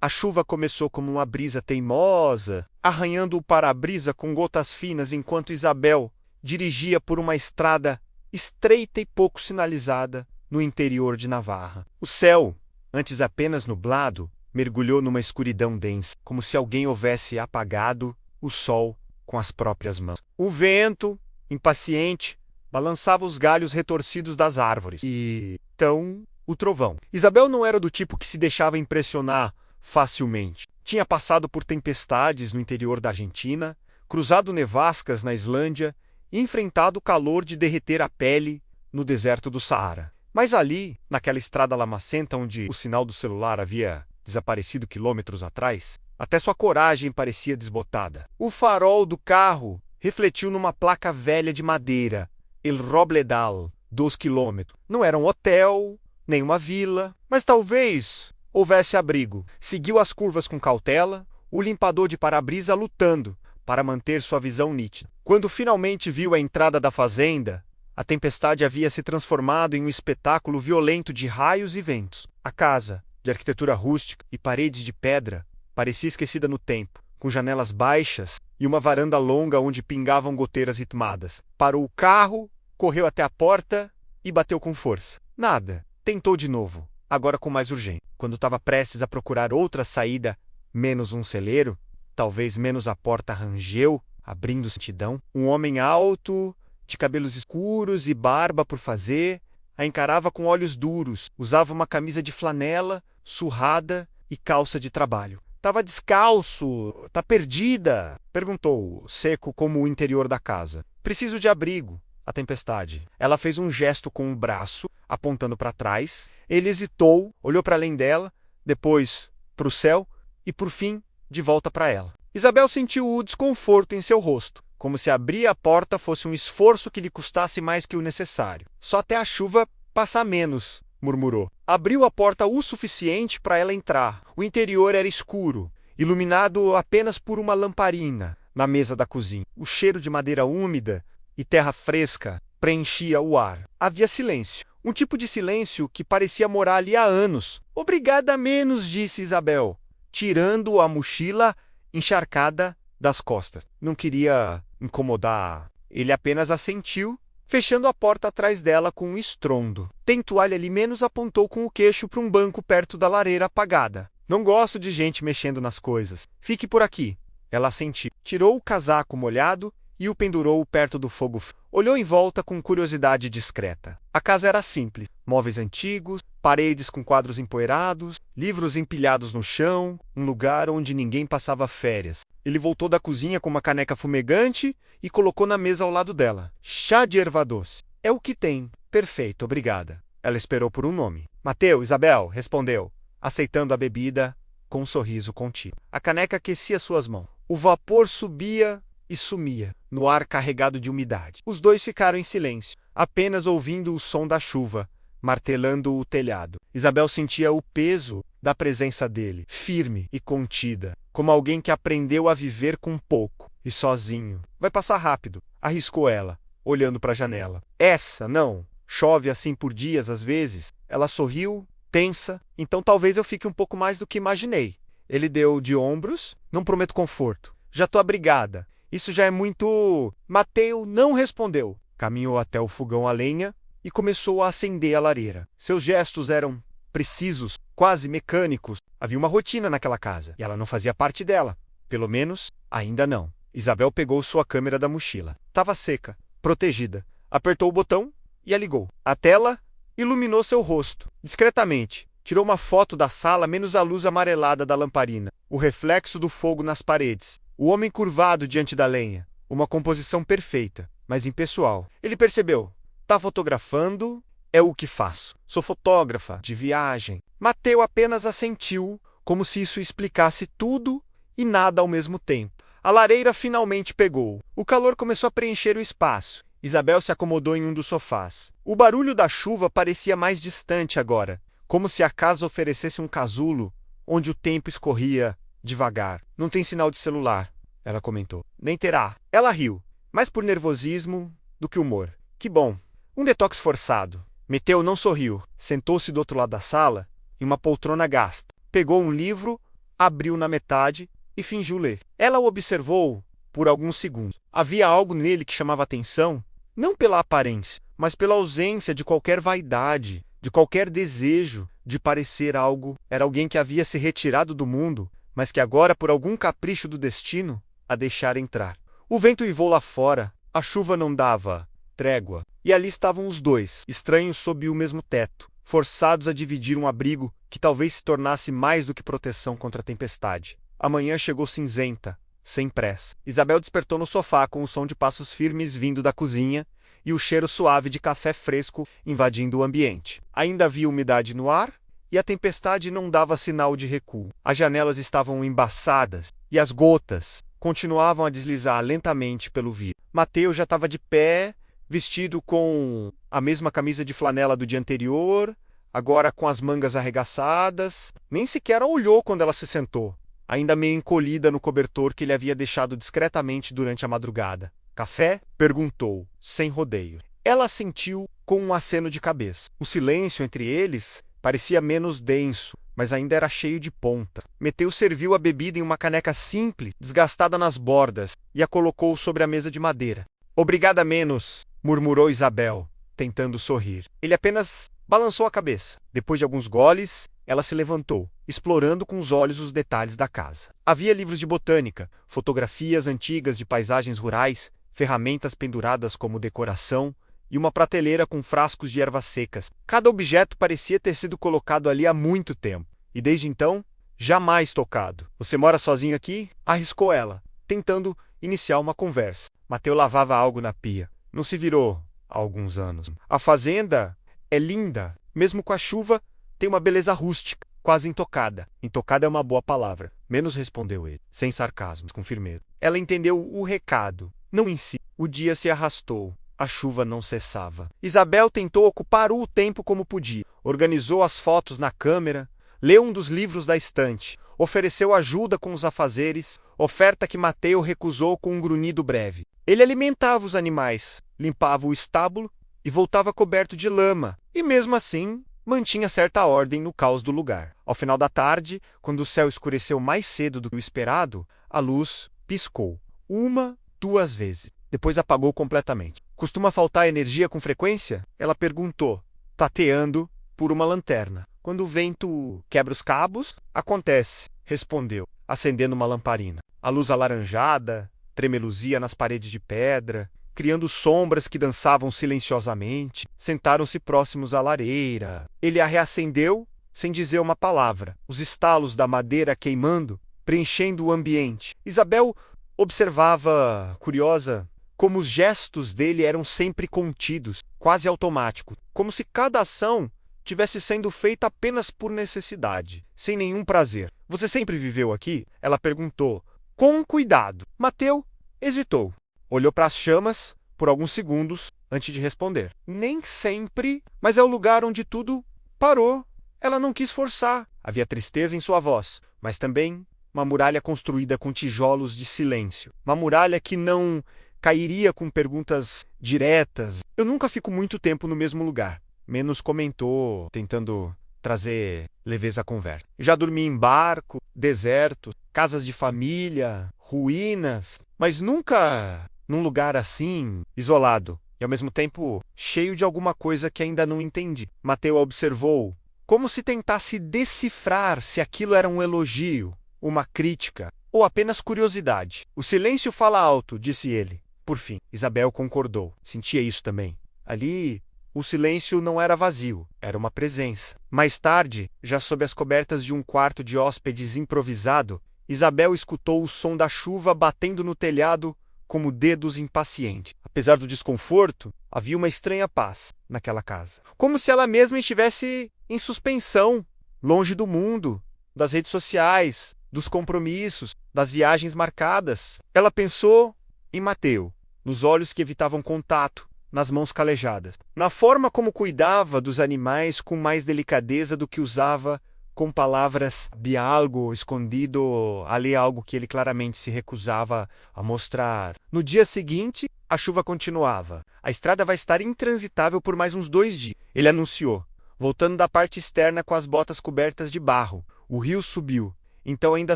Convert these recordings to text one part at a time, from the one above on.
A chuva começou como uma brisa teimosa, arranhando o para-brisa com gotas finas enquanto Isabel dirigia por uma estrada estreita e pouco sinalizada no interior de Navarra. O céu, antes apenas nublado, mergulhou numa escuridão densa, como se alguém houvesse apagado o sol com as próprias mãos. O vento, impaciente, balançava os galhos retorcidos das árvores. E então, o trovão. Isabel não era do tipo que se deixava impressionar facilmente. Tinha passado por tempestades no interior da Argentina, cruzado nevascas na Islândia e enfrentado o calor de derreter a pele no deserto do Saara. Mas ali, naquela estrada lamacenta onde o sinal do celular havia desaparecido quilômetros atrás, até sua coragem parecia desbotada. O farol do carro refletiu numa placa velha de madeira, El Robledal, 2 quilômetros. Não era um hotel, nem uma vila, mas talvez houvesse abrigo. Seguiu as curvas com cautela, o limpador de para-brisa lutando para manter sua visão nítida. Quando finalmente viu a entrada da fazenda, a tempestade havia se transformado em um espetáculo violento de raios e ventos. A casa, de arquitetura rústica e paredes de pedra, parecia esquecida no tempo, com janelas baixas e uma varanda longa onde pingavam goteiras ritmadas. Parou o carro, correu até a porta e bateu com força. Nada. Tentou de novo, agora com mais urgência. Quando estava prestes a procurar outra saída, menos um celeiro, talvez menos a porta, rangeu, abrindo lentidão. Um homem alto, de cabelos escuros e barba por fazer, a encarava com olhos duros, usava uma camisa de flanela, surrada e calça de trabalho. Tava descalço, tá perdida? Perguntou, seco como o interior da casa. Preciso de abrigo. A tempestade. Ela fez um gesto com o braço, apontando para trás. Ele hesitou, olhou para além dela, depois para o céu e, por fim, de volta para ela. Isabel sentiu o desconforto em seu rosto, como se abrir a porta fosse um esforço que lhe custasse mais que o necessário. Só até a chuva passar menos, murmurou. Abriu a porta o suficiente para ela entrar. O interior era escuro, iluminado apenas por uma lamparina na mesa da cozinha. O cheiro de madeira úmida e terra fresca preenchia o ar. Havia silêncio. Um tipo de silêncio que parecia morar ali há anos. Obrigada menos, disse Isabel, tirando a mochila encharcada das costas. Não queria incomodar. Ele apenas assentiu, fechando a porta atrás dela com um estrondo. Tem toalha ali menos, apontou com o queixo para um banco perto da lareira apagada. Não gosto de gente mexendo nas coisas. Fique por aqui. Ela assentiu. Tirou o casaco molhado e o pendurou perto do fogo. Olhou em volta com curiosidade discreta. A casa era simples. Móveis antigos, paredes com quadros empoeirados, livros empilhados no chão, um lugar onde ninguém passava férias. Ele voltou da cozinha com uma caneca fumegante e colocou na mesa ao lado dela. Chá de erva doce. É o que tem. Perfeito, obrigada. Ela esperou por um nome. Mateu, Isabel, respondeu, aceitando a bebida com um sorriso contido. A caneca aquecia suas mãos. O vapor subia e sumia no ar carregado de umidade. Os dois ficaram em silêncio, apenas ouvindo o som da chuva martelando o telhado. Isabel sentia o peso da presença dele, firme e contida, como alguém que aprendeu a viver com pouco e sozinho. Vai passar rápido, arriscou ela, olhando para a janela. Essa, não. Chove assim por dias às vezes. Ela sorriu, tensa. Então talvez eu fique um pouco mais do que imaginei. Ele deu de ombros. Não prometo conforto. Já tô abrigada. Isso já é muito... Mateu não respondeu. Caminhou até o fogão a lenha e começou a acender a lareira. Seus gestos eram precisos, quase mecânicos. Havia uma rotina naquela casa e ela não fazia parte dela. Pelo menos, ainda não. Isabel pegou sua câmera da mochila. Estava seca, protegida. Apertou o botão e a ligou. A tela iluminou seu rosto, discretamente. Tirou uma foto da sala menos a luz amarelada da lamparina, o reflexo do fogo nas paredes. O homem curvado diante da lenha. Uma composição perfeita, mas impessoal. Ele percebeu. Tá fotografando, é o que faço. Sou fotógrafa, de viagem. Mateu apenas assentiu, como se isso explicasse tudo e nada ao mesmo tempo. A lareira finalmente pegou. O calor começou a preencher o espaço. Isabel se acomodou em um dos sofás. O barulho da chuva parecia mais distante agora, como se a casa oferecesse um casulo onde o tempo escorria devagar. Não tem sinal de celular, ela comentou. Nem terá. Ela riu, mais por nervosismo do que humor. Que bom. Um detox forçado. Mateu não sorriu. Sentou-se do outro lado da sala, em uma poltrona gasta. Pegou um livro, abriu na metade e fingiu ler. Ela o observou por alguns segundos. Havia algo nele que chamava atenção, não pela aparência, mas pela ausência de qualquer vaidade, de qualquer desejo de parecer algo. Era alguém que havia se retirado do mundo, mas que agora, por algum capricho do destino, a deixara entrar. O vento uivou lá fora, a chuva não dava trégua, e ali estavam os dois, estranhos sob o mesmo teto, forçados a dividir um abrigo que talvez se tornasse mais do que proteção contra a tempestade. A manhã chegou cinzenta, sem pressa. Isabel despertou no sofá com o som de passos firmes vindo da cozinha e o cheiro suave de café fresco invadindo o ambiente. Ainda havia umidade no ar e a tempestade não dava sinal de recuo. As janelas estavam embaçadas e as gotas continuavam a deslizar lentamente pelo vidro. Mateus já estava de pé, vestido com a mesma camisa de flanela do dia anterior, agora com as mangas arregaçadas. Nem sequer a olhou quando ela se sentou, ainda meio encolhida no cobertor que ele havia deixado discretamente durante a madrugada. Café? Perguntou, sem rodeio. Ela assentiu com um aceno de cabeça. O silêncio entre eles parecia menos denso, mas ainda era cheio de ponta. Mateus serviu a bebida em uma caneca simples, desgastada nas bordas, e a colocou sobre a mesa de madeira. Obrigada menos, murmurou Isabel, tentando sorrir. Ele apenas balançou a cabeça. Depois de alguns goles, ela se levantou, explorando com os olhos os detalhes da casa. Havia livros de botânica, fotografias antigas de paisagens rurais, ferramentas penduradas como decoração e uma prateleira com frascos de ervas secas. Cada objeto parecia ter sido colocado ali há muito tempo, e desde então, jamais tocado. Você mora sozinho aqui? Arriscou ela, tentando iniciar uma conversa. Mateus lavava algo na pia. Não se virou há alguns anos. A fazenda é linda. Mesmo com a chuva, tem uma beleza rústica, quase intocada. Intocada é uma boa palavra. Menos respondeu ele, sem sarcasmo, com firmeza. Ela entendeu o recado, não em si. O dia se arrastou. A chuva não cessava. Isabel tentou ocupar o tempo como podia. Organizou as fotos na câmera, leu um dos livros da estante, ofereceu ajuda com os afazeres, oferta que Mateus recusou com um grunhido breve. Ele alimentava os animais, limpava o estábulo e voltava coberto de lama, e mesmo assim mantinha certa ordem no caos do lugar. Ao final da tarde, quando o céu escureceu mais cedo do que o esperado, a luz piscou. 1, 2 vezes. Depois apagou completamente. Costuma faltar energia com frequência? Ela perguntou, tateando por uma lanterna. Quando o vento quebra os cabos, acontece, respondeu, acendendo uma lamparina. A luz alaranjada tremeluzia nas paredes de pedra, criando sombras que dançavam silenciosamente. Sentaram-se próximos à lareira. Ele a reacendeu sem dizer uma palavra. Os estalos da madeira queimando, preenchendo o ambiente. Isabel observava, curiosa, como os gestos dele eram sempre contidos, quase automáticos, como se cada ação tivesse sendo feita apenas por necessidade, sem nenhum prazer. Você sempre viveu aqui? Ela perguntou, com cuidado. Mateus hesitou. Olhou para as chamas por alguns segundos antes de responder. Nem sempre, mas é o lugar onde tudo parou. Ela não quis forçar. Havia tristeza em sua voz, mas também uma muralha construída com tijolos de silêncio. Uma muralha que não cairia com perguntas diretas. Eu nunca fico muito tempo no mesmo lugar. Menos comentou, tentando trazer leveza à conversa. Já dormi em barco, deserto, casas de família, ruínas, mas nunca num lugar assim, isolado, e ao mesmo tempo cheio de alguma coisa que ainda não entendi. Mateus observou, como se tentasse decifrar se aquilo era um elogio, uma crítica ou apenas curiosidade. O silêncio fala alto, disse ele. Por fim, Isabel concordou. Sentia isso também. Ali, o silêncio não era vazio, era uma presença. Mais tarde, já sob as cobertas de um quarto de hóspedes improvisado, Isabel escutou o som da chuva batendo no telhado como dedos impacientes. Apesar do desconforto, havia uma estranha paz naquela casa. Como se ela mesma estivesse em suspensão, longe do mundo, das redes sociais, dos compromissos, das viagens marcadas. Ela pensou em Mateus, nos olhos que evitavam contato, nas mãos calejadas, na forma como cuidava dos animais com mais delicadeza do que usava com palavras. Havia algo escondido ali, algo que ele claramente se recusava a mostrar. No dia seguinte, a chuva continuava. A estrada vai estar intransitável por mais uns 2 dias, ele anunciou, voltando da parte externa com as botas cobertas de barro. O rio subiu. Então ainda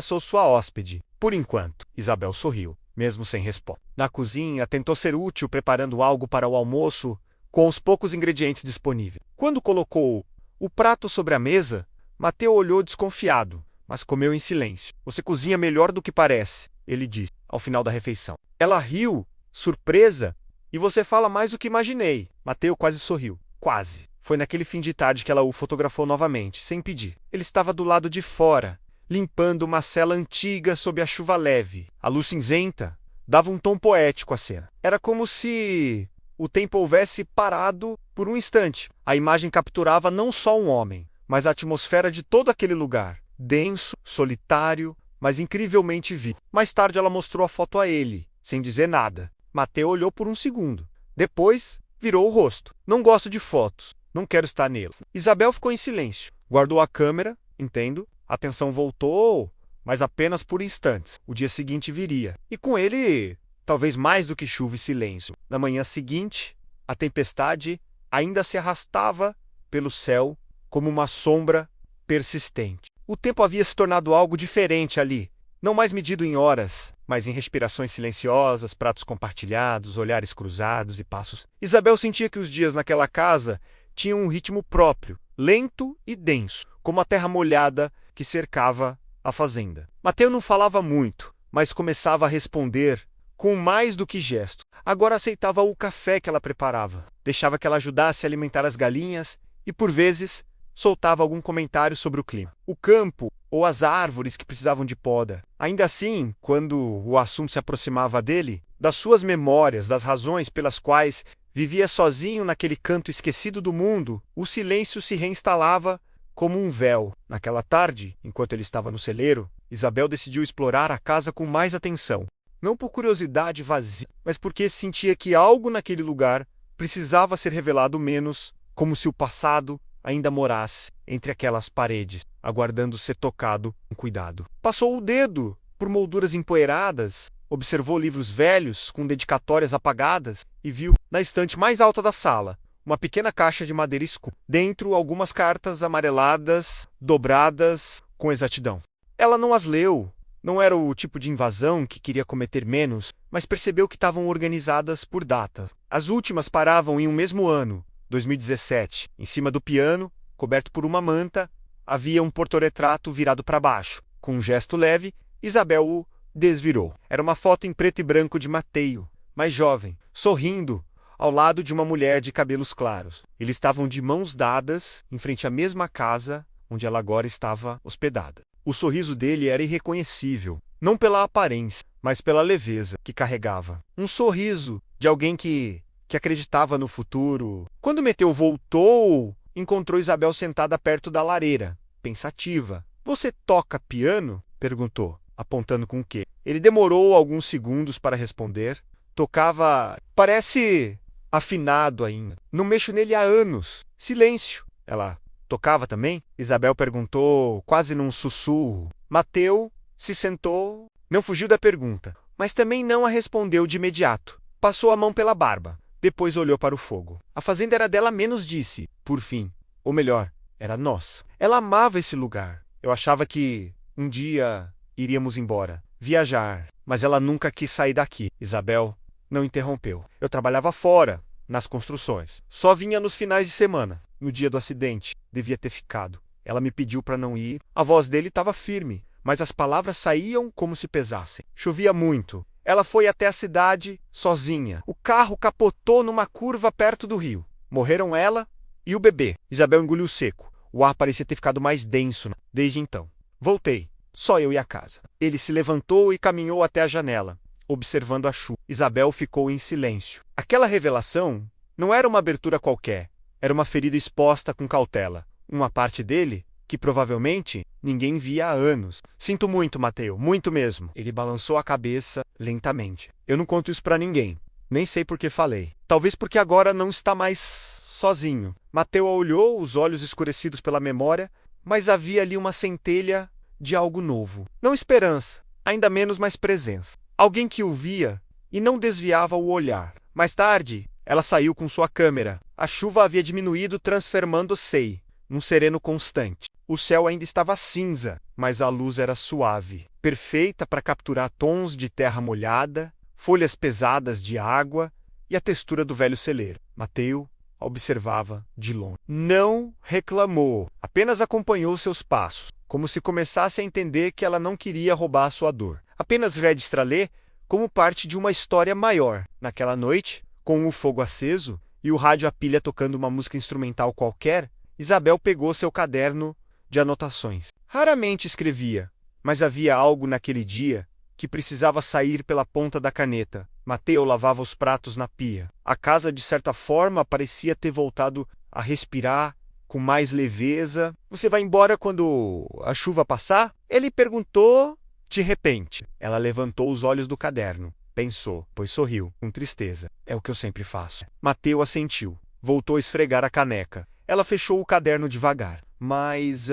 sou sua hóspede. Por enquanto. Isabel sorriu, mesmo sem resposta. Na cozinha, tentou ser útil preparando algo para o almoço com os poucos ingredientes disponíveis. Quando colocou o prato sobre a mesa, Mateu olhou desconfiado, mas comeu em silêncio. Você cozinha melhor do que parece, ele disse, ao final da refeição. Ela riu, surpresa, e você fala mais do que imaginei. Mateu quase sorriu. Quase. Foi naquele fim de tarde que ela o fotografou novamente, sem pedir. Ele estava do lado de fora, limpando uma cela antiga sob a chuva leve. A luz cinzenta dava um tom poético à cena. Era como se o tempo houvesse parado por um instante. A imagem capturava não só um homem, mas a atmosfera de todo aquele lugar. Denso, solitário, mas incrivelmente vivo. Mais tarde ela mostrou a foto a ele, sem dizer nada. Mateu olhou por um segundo. Depois, virou o rosto. Não gosto de fotos. Não quero estar nelas. Isabel ficou em silêncio. Guardou a câmera, entendo. A atenção voltou, mas apenas por instantes. O dia seguinte viria. E com ele, talvez mais do que chuva e silêncio. Na manhã seguinte, a tempestade ainda se arrastava pelo céu como uma sombra persistente. O tempo havia se tornado algo diferente ali. Não mais medido em horas, mas em respirações silenciosas, pratos compartilhados, olhares cruzados e passos. Isabel sentia que os dias naquela casa tinham um ritmo próprio, lento e denso, como a terra molhada que cercava a fazenda. Mateu não falava muito, mas começava a responder com mais do que gesto. Agora aceitava o café que ela preparava, deixava que ela ajudasse a alimentar as galinhas e, por vezes, soltava algum comentário sobre o clima, o campo ou as árvores que precisavam de poda. Ainda assim, quando o assunto se aproximava dele, das suas memórias, das razões pelas quais vivia sozinho naquele canto esquecido do mundo, o silêncio se reinstalava como um véu. Naquela tarde, enquanto ele estava no celeiro, Isabel decidiu explorar a casa com mais atenção. Não por curiosidade vazia, mas porque sentia que algo naquele lugar precisava ser revelado menos, como se o passado ainda morasse entre aquelas paredes, aguardando ser tocado com cuidado. Passou o dedo por molduras empoeiradas, observou livros velhos com dedicatórias apagadas e viu, na estante mais alta da sala, uma pequena caixa de madeira escura. Dentro, algumas cartas amareladas, dobradas com exatidão. Ela não as leu. Não era o tipo de invasão que queria cometer menos, mas percebeu que estavam organizadas por data. As últimas paravam em um mesmo ano, 2017. Em cima do piano, coberto por uma manta, havia um portorretrato virado para baixo. Com um gesto leve, Isabel o desvirou. Era uma foto em preto e branco de Mateu, mais jovem, sorrindo, ao lado de uma mulher de cabelos claros. Eles estavam de mãos dadas, em frente à mesma casa onde ela agora estava hospedada. O sorriso dele era irreconhecível, não pela aparência, mas pela leveza que carregava. Um sorriso de alguém que acreditava no futuro. Quando Mateu voltou, encontrou Isabel sentada perto da lareira, pensativa. Você toca piano? Perguntou, apontando com o quê? Ele demorou alguns segundos para responder. Tocava... Parece afinado ainda. Não mexo nele há anos. Silêncio. Ela tocava também? Isabel perguntou, quase num sussurro. Mateu se sentou, não fugiu da pergunta, mas também não a respondeu de imediato. Passou a mão pela barba. Depois olhou para o fogo. A fazenda era dela, menos disse, por fim. Ou melhor, era nossa. Ela amava esse lugar. Eu achava que um dia iríamos embora, viajar, mas ela nunca quis sair daqui. Isabel não interrompeu. Eu trabalhava fora, nas construções. Só vinha nos finais de semana. No dia do acidente, devia ter ficado. Ela me pediu para não ir. A voz dele estava firme, mas as palavras saíam como se pesassem. Chovia muito. Ela foi até a cidade sozinha. O carro capotou numa curva perto do rio. Morreram ela e o bebê. Isabel engoliu seco. O ar parecia ter ficado mais denso desde então. Voltei. Só eu e a casa. Ele se levantou e caminhou até a janela, observando a chuva. Isabel ficou em silêncio. Aquela revelação não era uma abertura qualquer. Era uma ferida exposta com cautela. Uma parte dele que provavelmente ninguém via há anos. Sinto muito, Mateu, muito mesmo. Ele balançou a cabeça lentamente. Eu não conto isso para ninguém. Nem sei por que falei. Talvez porque agora não está mais sozinho. Mateu olhou, os olhos escurecidos pela memória, mas havia ali uma centelha de algo novo. Não esperança, ainda menos mais presença. Alguém que o via e não desviava o olhar. Mais tarde, ela saiu com sua câmera. A chuva havia diminuído, transformando-se num sereno constante. O céu ainda estava cinza, mas a luz era suave, perfeita para capturar tons de terra molhada, folhas pesadas de água e a textura do velho celeiro. Mateu a observava de longe. Não reclamou, apenas acompanhou seus passos, como se começasse a entender que ela não queria roubar sua dor. Apenas registra-lhe como parte de uma história maior. Naquela noite, com o fogo aceso e o rádio a pilha tocando uma música instrumental qualquer, Isabel pegou seu caderno de anotações. Raramente escrevia, mas havia algo naquele dia que precisava sair pela ponta da caneta. Mateu lavava os pratos na pia. A casa, de certa forma, parecia ter voltado a respirar com mais leveza. Você vai embora quando a chuva passar? Ele perguntou de repente. Ela levantou os olhos do caderno. Pensou, pois sorriu, com tristeza. É o que eu sempre faço. Mateu assentiu. Voltou a esfregar a caneca. Ela fechou o caderno devagar. Mas,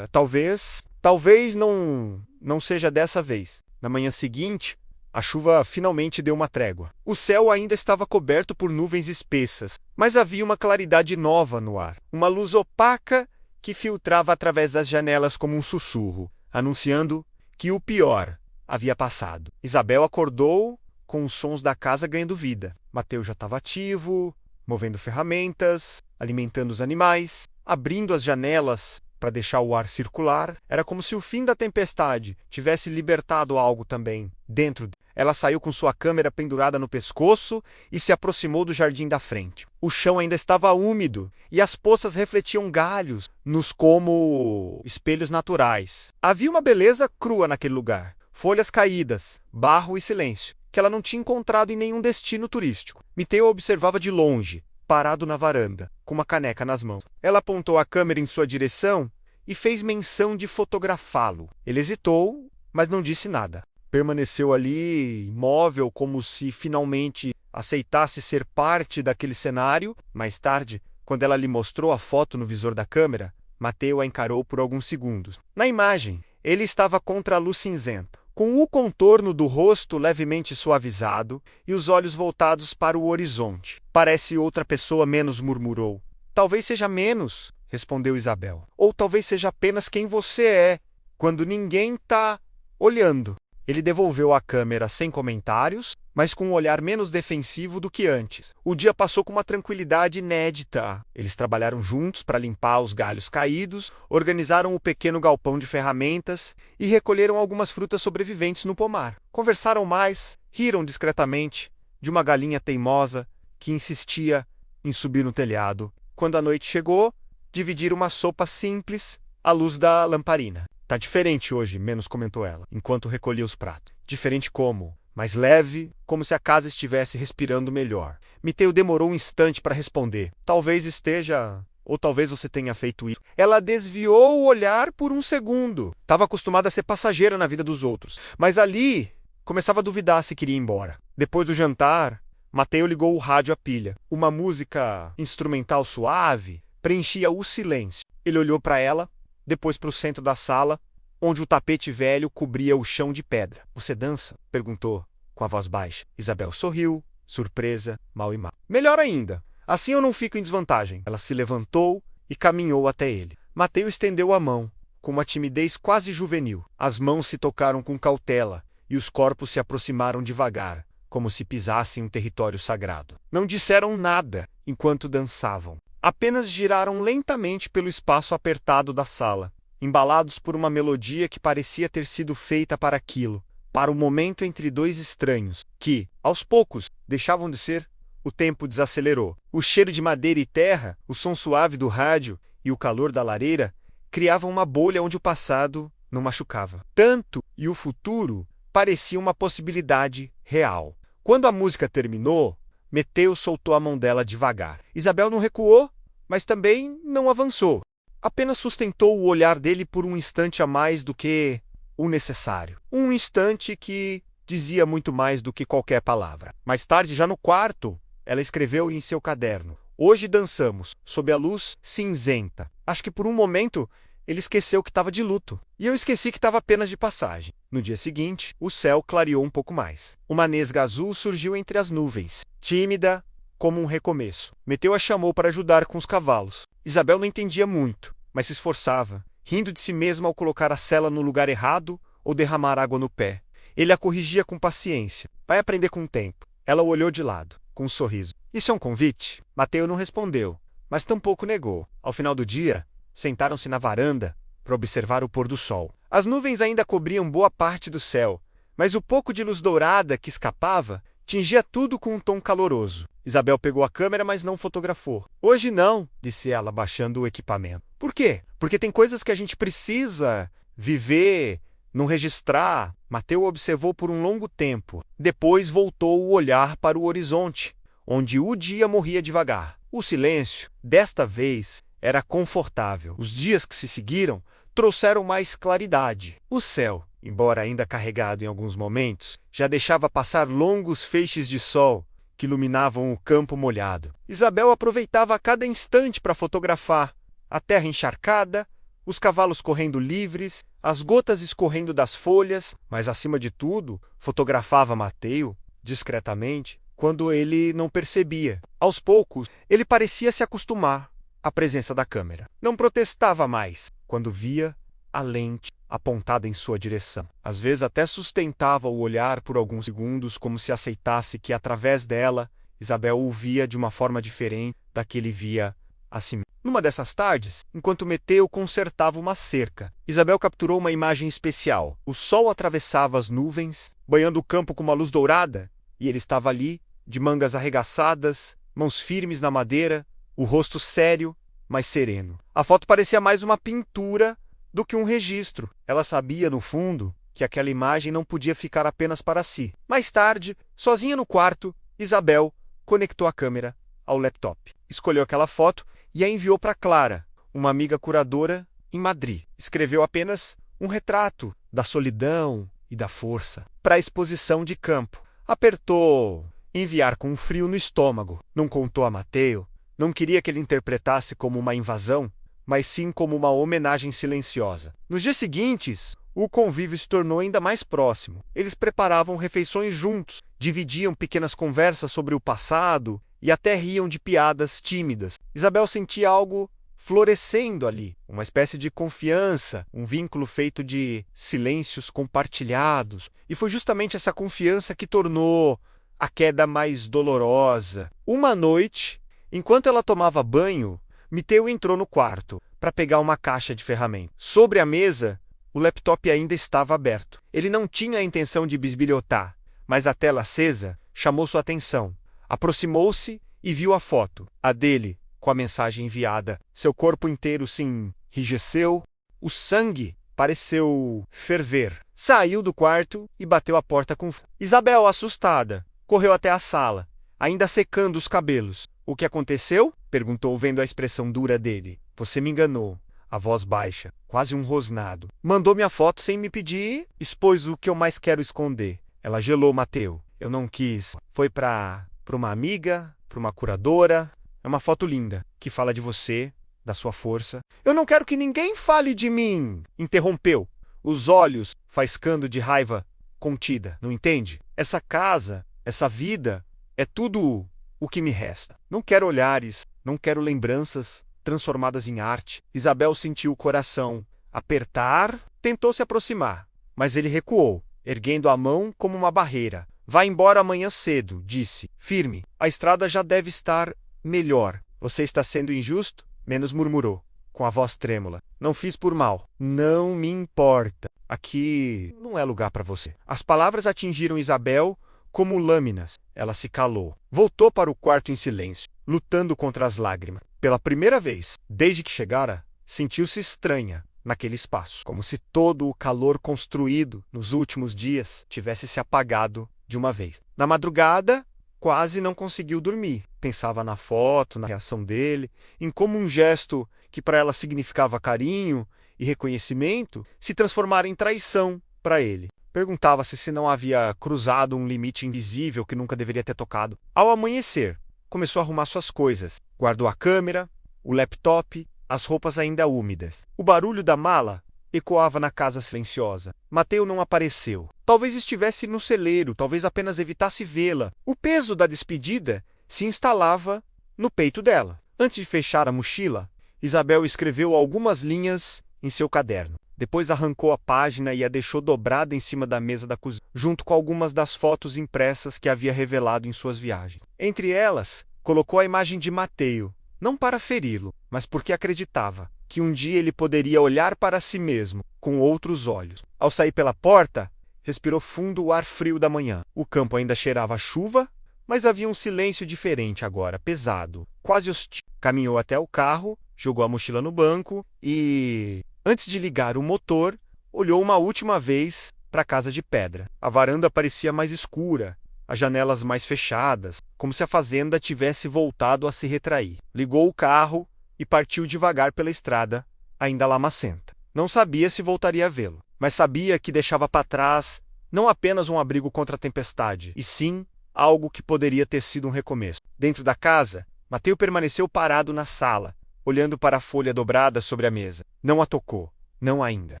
talvez não seja dessa vez. Na manhã seguinte, a chuva finalmente deu uma trégua. O céu ainda estava coberto por nuvens espessas, mas havia uma claridade nova no ar. Uma luz opaca que filtrava através das janelas como um sussurro, anunciando que o pior havia passado. Isabel acordou com os sons da casa ganhando vida. Mateu já estava ativo, movendo ferramentas, alimentando os animais, abrindo as janelas para deixar o ar circular. Era como se o fim da tempestade tivesse libertado algo também dentro. Ela saiu com sua câmera pendurada no pescoço e se aproximou do jardim da frente. O chão ainda estava úmido e as poças refletiam galhos nos como espelhos naturais. Havia uma beleza crua naquele lugar. Folhas caídas, barro e silêncio, que ela não tinha encontrado em nenhum destino turístico. Mateu observava de longe, parado na varanda, com uma caneca nas mãos. Ela apontou a câmera em sua direção e fez menção de fotografá-lo. Ele hesitou, mas não disse nada. Permaneceu ali, imóvel, como se finalmente aceitasse ser parte daquele cenário. Mais tarde, quando ela lhe mostrou a foto no visor da câmera, Mateu a encarou por alguns segundos. Na imagem, ele estava contra a luz cinzenta, com o contorno do rosto levemente suavizado e os olhos voltados para o horizonte. Parece outra pessoa menos, murmurou. Talvez seja menos, respondeu Isabel. Ou talvez seja apenas quem você é, quando ninguém está olhando. Ele devolveu a câmera sem comentários, mas com um olhar menos defensivo do que antes. O dia passou com uma tranquilidade inédita. Eles trabalharam juntos para limpar os galhos caídos, organizaram o pequeno galpão de ferramentas e recolheram algumas frutas sobreviventes no pomar. Conversaram mais, riram discretamente de uma galinha teimosa que insistia em subir no telhado. Quando a noite chegou, dividiram uma sopa simples à luz da lamparina. Tá diferente hoje, menos comentou ela, enquanto recolhia os pratos. Diferente como? Mais leve, como se a casa estivesse respirando melhor. Mateu demorou um instante para responder. Talvez esteja, ou talvez você tenha feito isso. Ela desviou o olhar por um segundo. Estava acostumada a ser passageira na vida dos outros, mas ali começava a duvidar se queria ir embora. Depois do jantar, Mateu ligou o rádio à pilha. Uma música instrumental suave preenchia o silêncio. Ele olhou para ela, depois para o centro da sala, onde o tapete velho cobria o chão de pedra. Você dança? Perguntou, com a voz baixa. Isabel sorriu, surpresa, mal e mal. Melhor ainda, assim eu não fico em desvantagem. Ela se levantou e caminhou até ele. Mateu estendeu a mão, com uma timidez quase juvenil. As mãos se tocaram com cautela e os corpos se aproximaram devagar, como se pisassem um território sagrado. Não disseram nada enquanto dançavam. Apenas giraram lentamente pelo espaço apertado da sala, embalados por uma melodia que parecia ter sido feita para aquilo, para o momento entre dois estranhos, que, aos poucos, deixavam de ser. O tempo desacelerou. O cheiro de madeira e terra, o som suave do rádio e o calor da lareira criavam uma bolha onde o passado não machucava. Tanto e o futuro pareciam uma possibilidade real. Quando a música terminou, Mateu soltou a mão dela devagar. Isabel não recuou, mas também não avançou. Apenas sustentou o olhar dele por um instante a mais do que o necessário. Um instante que dizia muito mais do que qualquer palavra. Mais tarde, já no quarto, ela escreveu em seu caderno: Hoje dançamos, sob a luz cinzenta. Acho que por um momento ele esqueceu que estava de luto. E eu esqueci que estava apenas de passagem. No dia seguinte, o céu clareou um pouco mais. Uma nesga azul surgiu entre as nuvens, tímida como um recomeço. Mateu a chamou para ajudar com os cavalos. Isabel não entendia muito, mas se esforçava. rindo de si mesma ao colocar a cela no lugar errado ou derramar água no pé. Ele a corrigia com paciência. Vai aprender com o tempo. Ela o olhou de lado, com um sorriso. Isso é um convite? Mateu não respondeu, mas tampouco negou. Ao final do dia, sentaram-se na varanda para observar o pôr do sol. As nuvens ainda cobriam boa parte do céu, mas o pouco de luz dourada que escapava tingia tudo com um tom caloroso. Isabel pegou a câmera, mas não fotografou. Hoje não, disse ela, baixando o equipamento. Por quê? Porque tem coisas que a gente precisa viver, não registrar. Mateu observou por um longo tempo. Depois voltou o olhar para o horizonte, onde o dia morria devagar. O silêncio, desta vez, era confortável. Os dias que se seguiram trouxeram mais claridade. O céu, embora ainda carregado em alguns momentos, já deixava passar longos feixes de sol que iluminavam o campo molhado. Isabel aproveitava a cada instante para fotografar a terra encharcada, os cavalos correndo livres, as gotas escorrendo das folhas, mas, acima de tudo, fotografava Mateu, discretamente, quando ele não percebia. Aos poucos, ele parecia se acostumar à presença da câmera. Não protestava mais quando via a lente apontada em sua direção. Às vezes até sustentava o olhar por alguns segundos, como se aceitasse que, através dela, Isabel o via de uma forma diferente da que ele via a si mesmo. Numa dessas tardes, enquanto Mateu consertava uma cerca, Isabel capturou uma imagem especial. O sol atravessava as nuvens, banhando o campo com uma luz dourada, e ele estava ali, de mangas arregaçadas, mãos firmes na madeira, o rosto sério, mas sereno. A foto parecia mais uma pintura do que um registro. Ela sabia, no fundo, que aquela imagem não podia ficar apenas para si. Mais tarde, sozinha no quarto, Isabel conectou a câmera ao laptop. Escolheu aquela foto e a enviou para Clara, uma amiga curadora em Madrid. Escreveu apenas um retrato da solidão e da força para a exposição de campo. Apertou enviar com um frio no estômago. Não contou a Mateu. Não queria que ele interpretasse como uma invasão, mas sim como uma homenagem silenciosa. Nos dias seguintes, o convívio se tornou ainda mais próximo. Eles preparavam refeições juntos, dividiam pequenas conversas sobre o passado e até riam de piadas tímidas. Isabel sentia algo florescendo ali, uma espécie de confiança, um vínculo feito de silêncios compartilhados. E foi justamente essa confiança que tornou a queda mais dolorosa. Uma noite, enquanto ela tomava banho, Mateu entrou no quarto para pegar uma caixa de ferramentas. Sobre a mesa, o laptop ainda estava aberto. Ele não tinha a intenção de bisbilhotar, mas a tela acesa chamou sua atenção. Aproximou-se e viu a foto, a dele, com a mensagem enviada. Seu corpo inteiro se enrijeceu, o sangue pareceu ferver. Saiu do quarto e bateu a porta com... Isabel, assustada, correu até a sala, ainda secando os cabelos. O que aconteceu? Perguntou, vendo a expressão dura dele. Você me enganou. A voz baixa, quase um rosnado. Mandou-me a foto sem me pedir, expôs o que eu mais quero esconder. Ela gelou Mateu. Eu não quis. Foi para uma amiga, para uma curadora. É uma foto linda, que fala de você, da sua força. Eu não quero que ninguém fale de mim! Interrompeu, os olhos faiscando de raiva contida. Não entende? Essa casa, essa vida, é tudo o que me resta. Não quero olhares, não quero lembranças transformadas em arte. Isabel sentiu o coração apertar, tentou se aproximar, mas ele recuou, erguendo a mão como uma barreira. Vá embora amanhã cedo, disse, firme. A estrada já deve estar melhor. Você está sendo injusto? Menos murmurou, com a voz trêmula. Não fiz por mal. Não me importa. Aqui não é lugar para você. As palavras atingiram Isabel como lâminas. Ela se calou. Voltou para o quarto em silêncio, lutando contra as lágrimas. Pela primeira vez, desde que chegara, sentiu-se estranha naquele espaço, como se todo o calor construído nos últimos dias tivesse se apagado de uma vez. Na madrugada, quase não conseguiu dormir. Pensava na foto, na reação dele, em como um gesto que para ela significava carinho e reconhecimento se transformara em traição para ele. Perguntava-se se não havia cruzado um limite invisível que nunca deveria ter tocado. Ao amanhecer, começou a arrumar suas coisas. Guardou a câmera, o laptop, as roupas ainda úmidas. O barulho da mala ecoava na casa silenciosa. Mateu não apareceu. Talvez estivesse no celeiro, talvez apenas evitasse vê-la. O peso da despedida se instalava no peito dela. Antes de fechar a mochila, Isabel escreveu algumas linhas em seu caderno. Depois arrancou a página e a deixou dobrada em cima da mesa da cozinha, junto com algumas das fotos impressas que havia revelado em suas viagens. Entre elas, colocou a imagem de Mateo, não para feri-lo, mas porque acreditava que um dia ele poderia olhar para si mesmo com outros olhos. Ao sair pela porta, respirou fundo o ar frio da manhã. O campo ainda cheirava a chuva, mas havia um silêncio diferente agora, pesado, quase hostil. Caminhou até o carro, jogou a mochila no banco e, antes de ligar o motor, olhou uma última vez para a casa de pedra. A varanda parecia mais escura, as janelas mais fechadas, como se a fazenda tivesse voltado a se retrair. Ligou o carro e partiu devagar pela estrada, ainda lamacenta. Não sabia se voltaria a vê-lo, mas sabia que deixava para trás não apenas um abrigo contra a tempestade, e sim algo que poderia ter sido um recomeço. Dentro da casa, Mateo permaneceu parado na sala, olhando para a folha dobrada sobre a mesa. Não a tocou, não ainda.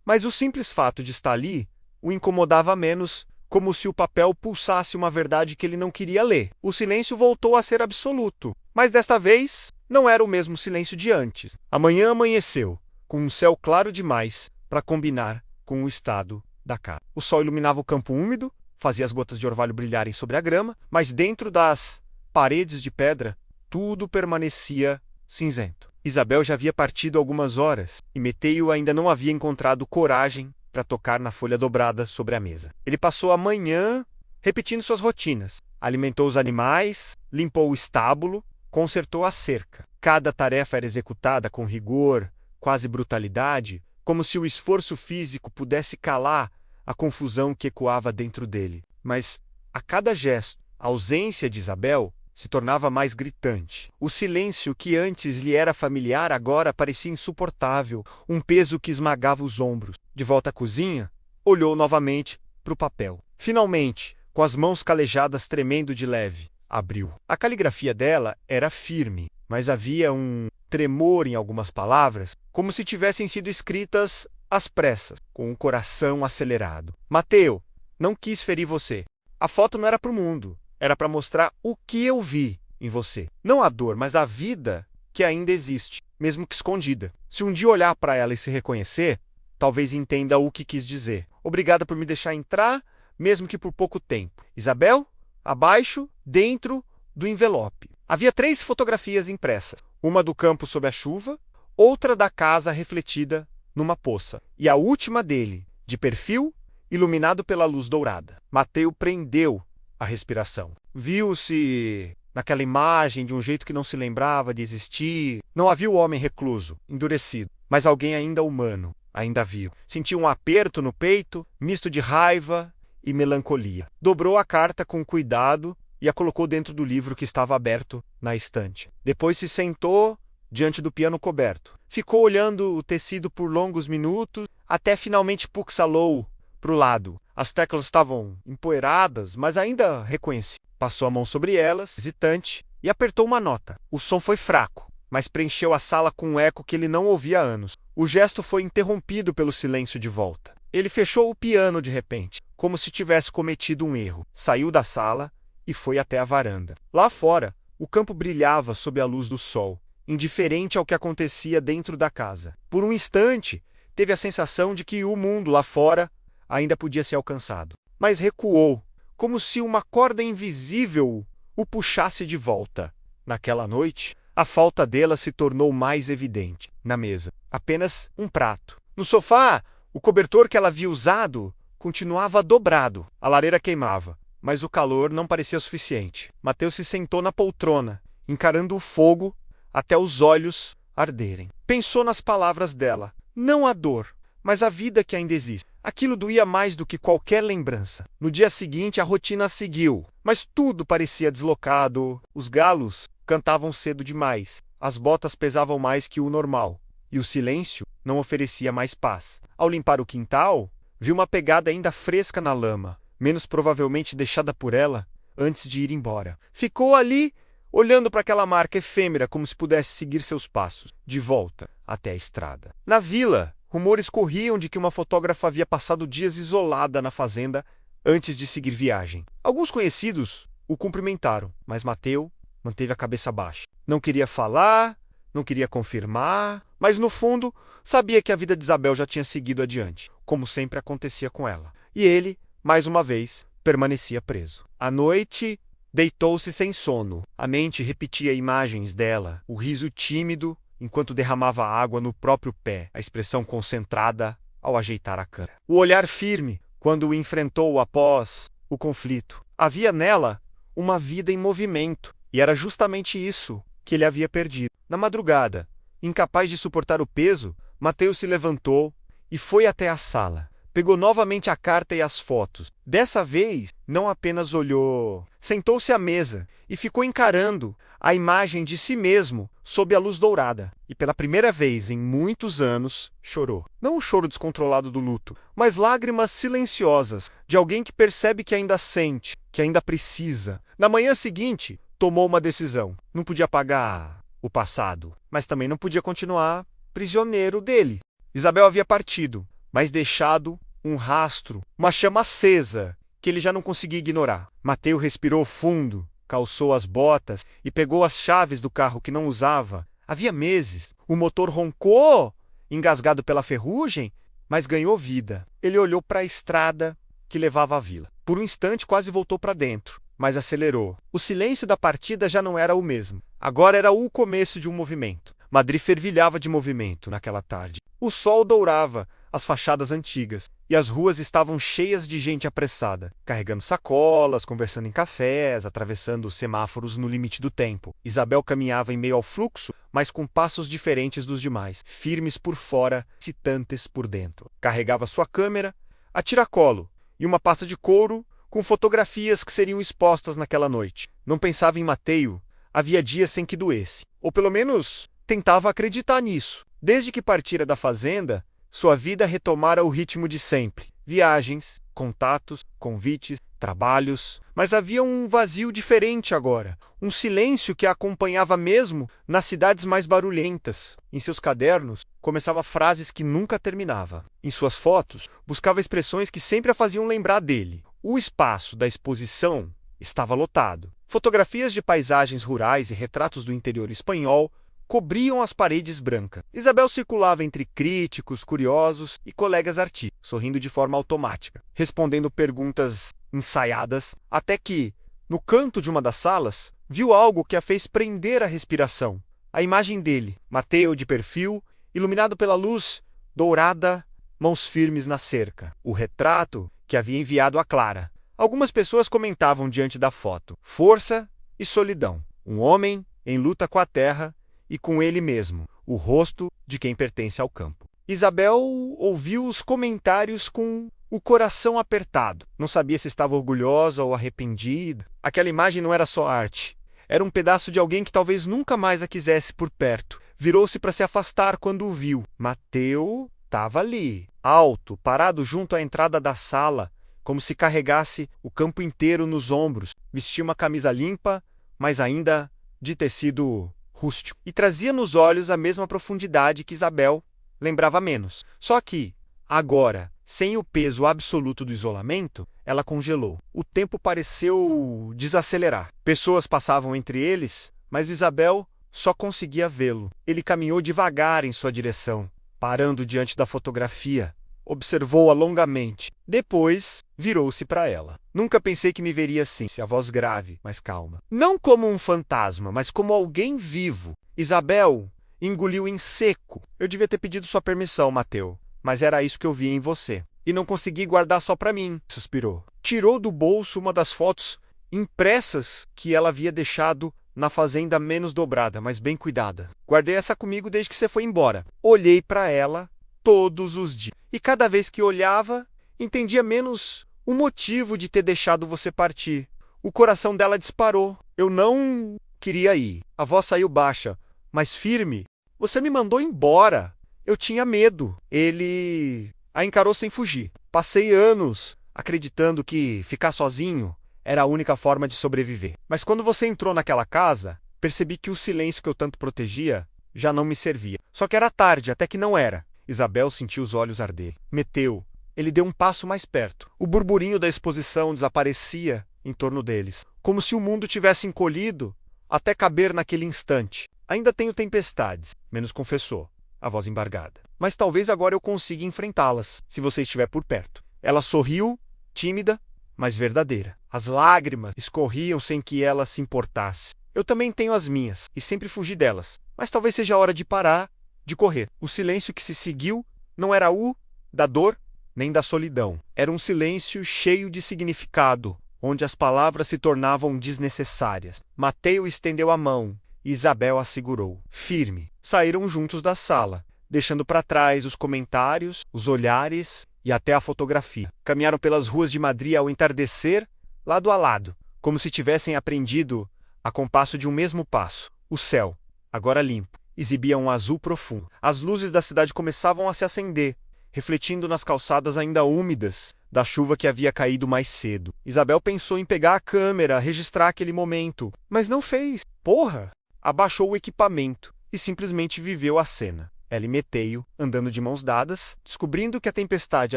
Mas o simples fato de estar ali o incomodava menos, como se o papel pulsasse uma verdade que ele não queria ler. O silêncio voltou a ser absoluto, mas desta vez não era o mesmo silêncio de antes. Amanhã amanheceu, com um céu claro demais para combinar com o estado da casa. O sol iluminava o campo úmido, fazia as gotas de orvalho brilharem sobre a grama, mas dentro das paredes de pedra, tudo permanecia cinzento. Isabel já havia partido algumas horas e Mateo ainda não havia encontrado coragem para tocar na folha dobrada sobre a mesa. Ele passou a manhã repetindo suas rotinas. Alimentou os animais, limpou o estábulo, consertou a cerca. Cada tarefa era executada com rigor, quase brutalidade, como se o esforço físico pudesse calar a confusão que ecoava dentro dele. Mas, a cada gesto, a ausência de Isabel se tornava mais gritante. O silêncio que antes lhe era familiar agora parecia insuportável, um peso que esmagava os ombros. De volta à cozinha, olhou novamente para o papel. Finalmente, com as mãos calejadas tremendo de leve, abriu. A caligrafia dela era firme, mas havia um tremor em algumas palavras, como se tivessem sido escritas às pressas, com o coração acelerado. Mateo, não quis ferir você. A foto não era para o mundo. Era para mostrar o que eu vi em você. Não a dor, mas a vida que ainda existe, mesmo que escondida. Se um dia olhar para ela e se reconhecer, talvez entenda o que quis dizer. Obrigada por me deixar entrar, mesmo que por pouco tempo. Isabel, abaixo, dentro do envelope. Havia 3 fotografias impressas. Uma do campo sob a chuva, outra da casa refletida numa poça. E a última dele, de perfil, iluminado pela luz dourada. Mateo prendeu a respiração. Viu-se naquela imagem de um jeito que não se lembrava de existir. Não havia o homem recluso, endurecido, mas alguém ainda humano, ainda vivo. Sentiu um aperto no peito, misto de raiva e melancolia. Dobrou a carta com cuidado e a colocou dentro do livro que estava aberto na estante. Depois se sentou diante do piano coberto. Ficou olhando o tecido por longos minutos, até finalmente puxalou para o lado. As teclas estavam empoeiradas, mas ainda reconheci. Passou a mão sobre elas, hesitante, e apertou uma nota. O som foi fraco, mas preencheu a sala com um eco que ele não ouvia há anos. O gesto foi interrompido pelo silêncio de volta. Ele fechou o piano de repente, como se tivesse cometido um erro. Saiu da sala e foi até a varanda. Lá fora, o campo brilhava sob a luz do sol, indiferente ao que acontecia dentro da casa. Por um instante, teve a sensação de que o mundo lá fora ainda podia ser alcançado. Mas recuou, como se uma corda invisível o puxasse de volta. Naquela noite, a falta dela se tornou mais evidente. Na mesa, apenas um prato. No sofá, o cobertor que ela havia usado continuava dobrado. A lareira queimava, mas o calor não parecia suficiente. Mateo se sentou na poltrona, encarando o fogo até os olhos arderem. Pensou nas palavras dela. Não a dor, mas a vida que ainda existe. Aquilo doía mais do que qualquer lembrança. No dia seguinte, a rotina seguiu, mas tudo parecia deslocado. Os galos cantavam cedo demais, as botas pesavam mais que o normal, e o silêncio não oferecia mais paz. Ao limpar o quintal, viu uma pegada ainda fresca na lama, menos provavelmente deixada por ela antes de ir embora. Ficou ali, olhando para aquela marca efêmera como se pudesse seguir seus passos, de volta até a estrada. Na vila, rumores corriam de que uma fotógrafa havia passado dias isolada na fazenda antes de seguir viagem. Alguns conhecidos o cumprimentaram, mas Mateo manteve a cabeça baixa. Não queria falar, não queria confirmar, mas no fundo sabia que a vida de Isabel já tinha seguido adiante, como sempre acontecia com ela. E ele, mais uma vez, permanecia preso. À noite, deitou-se sem sono. A mente repetia imagens dela, o riso tímido enquanto derramava água no próprio pé, a expressão concentrada ao ajeitar a cama. O olhar firme quando o enfrentou após o conflito. Havia nela uma vida em movimento, e era justamente isso que ele havia perdido. Na madrugada, incapaz de suportar o peso, Mateus se levantou e foi até a sala. Pegou novamente a carta e as fotos. Dessa vez, não apenas olhou, sentou-se à mesa e ficou encarando a imagem de si mesmo sob a luz dourada. E pela primeira vez em muitos anos, chorou. Não o choro descontrolado do luto, mas lágrimas silenciosas de alguém que percebe que ainda sente, que ainda precisa. Na manhã seguinte, tomou uma decisão. Não podia apagar o passado, mas também não podia continuar prisioneiro dele. Isabel havia partido, mas deixado um rastro, uma chama acesa, que ele já não conseguia ignorar. Mateus respirou fundo, calçou as botas e pegou as chaves do carro que não usava. Havia meses. O motor roncou, engasgado pela ferrugem, mas ganhou vida. Ele olhou para a estrada que levava à vila. Por um instante quase voltou para dentro, mas acelerou. O silêncio da partida já não era o mesmo. Agora era o começo de um movimento. Madrid fervilhava de movimento naquela tarde. O sol dourava as fachadas antigas, e as ruas estavam cheias de gente apressada, carregando sacolas, conversando em cafés, atravessando os semáforos no limite do tempo. Isabel caminhava em meio ao fluxo, mas com passos diferentes dos demais, firmes por fora, excitantes por dentro. Carregava sua câmera, a tiracolo e uma pasta de couro com fotografias que seriam expostas naquela noite. Não pensava em Mateus, havia dias sem que doesse, ou pelo menos tentava acreditar nisso. Desde que partira da fazenda, sua vida retomara o ritmo de sempre. Viagens, contatos, convites, trabalhos. Mas havia um vazio diferente agora. Um silêncio que a acompanhava mesmo nas cidades mais barulhentas. Em seus cadernos, começava frases que nunca terminava. Em suas fotos, buscava expressões que sempre a faziam lembrar dele. O espaço da exposição estava lotado. Fotografias de paisagens rurais e retratos do interior espanhol cobriam as paredes brancas. Isabel circulava entre críticos, curiosos e colegas artistas, sorrindo de forma automática, respondendo perguntas ensaiadas, até que, no canto de uma das salas, viu algo que a fez prender a respiração. A imagem dele, Mateus de perfil, iluminado pela luz dourada, mãos firmes na cerca. O retrato que havia enviado a Clara. Algumas pessoas comentavam diante da foto: força e solidão. Um homem em luta com a terra e com ele mesmo, o rosto de quem pertence ao campo. Isabel ouviu os comentários com o coração apertado. Não sabia se estava orgulhosa ou arrependida. Aquela imagem não era só arte. Era um pedaço de alguém que talvez nunca mais a quisesse por perto. Virou-se para se afastar quando o viu. Mateus estava ali, alto, parado junto à entrada da sala, como se carregasse o campo inteiro nos ombros. Vestia uma camisa limpa, mas ainda de tecido rústico, e trazia nos olhos a mesma profundidade que Isabel lembrava menos. Só que, agora, sem o peso absoluto do isolamento, ela congelou. O tempo pareceu desacelerar. Pessoas passavam entre eles, mas Isabel só conseguia vê-lo. Ele caminhou devagar em sua direção, parando diante da fotografia. Observou-a longamente. Depois, virou-se para ela. Nunca pensei que me veria assim, a voz grave, mas calma. Não como um fantasma, mas como alguém vivo. Isabel engoliu em seco. Eu devia ter pedido sua permissão, Mateus, mas era isso que eu via em você. E não consegui guardar só para mim, suspirou. Tirou do bolso uma das fotos impressas que ela havia deixado na fazenda menos dobrada, mas bem cuidada. Guardei essa comigo desde que você foi embora. Olhei para ela todos os dias. E cada vez que olhava, entendia menos o motivo de ter deixado você partir. O coração dela disparou. Eu não queria ir. A voz saiu baixa, mas firme. Você me mandou embora. Eu tinha medo. Ele a encarou sem fugir. Passei anos acreditando que ficar sozinho era a única forma de sobreviver. Mas quando você entrou naquela casa, percebi que o silêncio que eu tanto protegia já não me servia. Só que era tarde, até que não era. Isabel sentiu os olhos arder. Meteu. Ele deu um passo mais perto. O burburinho da exposição desaparecia em torno deles, como se o mundo tivesse encolhido até caber naquele instante. Ainda tenho tempestades, menos confessou. a voz embargada. Mas talvez agora eu consiga enfrentá-las, se você estiver por perto. Ela sorriu, tímida, mas verdadeira. As lágrimas escorriam sem que ela se importasse. Eu também tenho as minhas, e sempre fugi delas. Mas talvez seja a hora de parar, de correr. O silêncio que se seguiu não era o da dor, nem da solidão. Era um silêncio cheio de significado, onde as palavras se tornavam desnecessárias. Mateo estendeu a mão, e Isabel a segurou, firme. Saíram juntos da sala, deixando para trás os comentários, os olhares e até a fotografia. Caminharam pelas ruas de Madrid ao entardecer, lado a lado, como se tivessem aprendido a compasso de um mesmo passo. O céu, agora limpo, exibia um azul profundo. As luzes da cidade começavam a se acender, refletindo nas calçadas ainda úmidas da chuva que havia caído mais cedo. Isabel pensou em pegar a câmera, registrar aquele momento, mas não fez. Porra! Abaixou o equipamento e simplesmente viveu a cena. Ela e Mateo andando de mãos dadas, descobrindo que a tempestade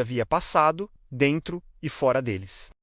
havia passado, dentro e fora deles.